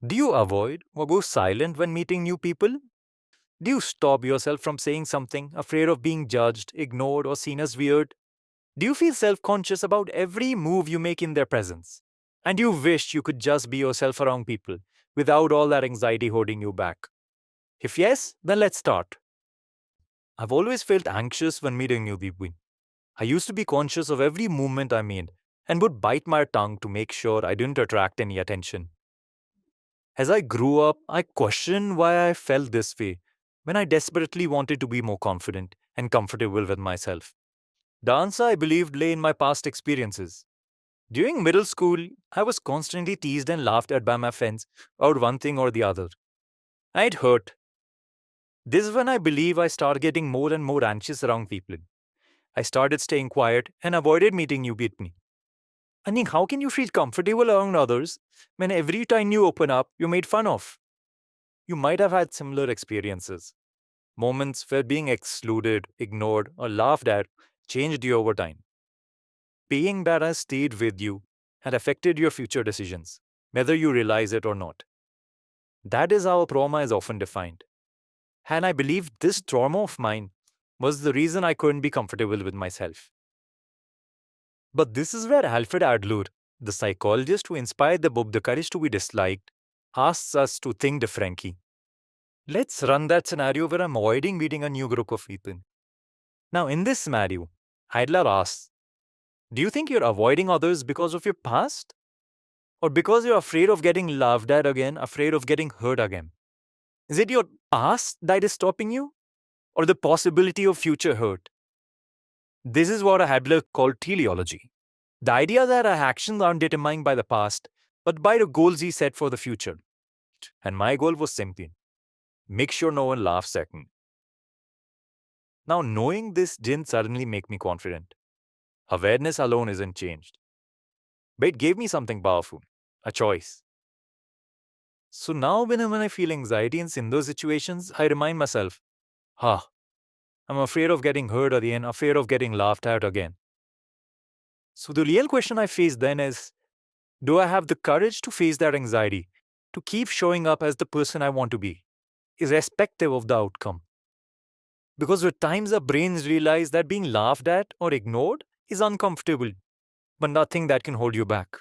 Do you avoid or go silent when meeting new people? Do you stop yourself from saying something, afraid of being judged, ignored, or seen as weird? Do you feel self conscious about every move you make in their presence? And you wish you could just be yourself around people without all that anxiety holding you back? If yes, then let's start. I've always felt anxious when meeting new people. I used to be conscious of every movement I made and would bite my tongue to make sure I didn't attract any attention. As I grew up, I questioned why I felt this way when I desperately wanted to be more confident and comfortable with myself. The answer, I believed, lay in my past experiences. During middle school, I was constantly teased and laughed at by my friends about one thing or the other. And it hurt. This is when I believe I started getting more and more anxious around people. I started staying quiet and avoided meeting new people. I think, how can you feel comfortable around others when every time you open up, you're made fun of? You might have had similar experiences. Moments where being excluded, ignored, or laughed at changed you over time. Being that has stayed with you and affected your future decisions, whether you realize it or not. That is how trauma is often defined. And I believe this trauma of mine was the reason I couldn't be comfortable with myself. But this is where Alfred Adler, the psychologist who inspired the book The Courage to be Disliked, asks us to think differently. Let's run that scenario where I'm avoiding meeting a new group of people. Now, in this scenario, Adler asks, do you think you're avoiding others because of your past? Or because you're afraid of getting laughed at again, afraid of getting hurt again? Is it your past that is stopping you? Or the possibility of future hurt? This is what Adler called teleology. The idea that our actions aren't determined by the past, but by the goals he set for the future. And my goal was simple: make sure no one laughs at me. Now, knowing this didn't suddenly make me confident. Awareness alone isn't changed. But it gave me something powerful, a choice. So now, when I feel anxiety in those situations, I remind myself, I'm afraid of getting hurt again, afraid of getting laughed at again. So the real question I face then is, do I have the courage to face that anxiety, to keep showing up as the person I want to be, irrespective of the outcome? Because with times our brains realize that being laughed at or ignored is uncomfortable, but nothing that can hold you back.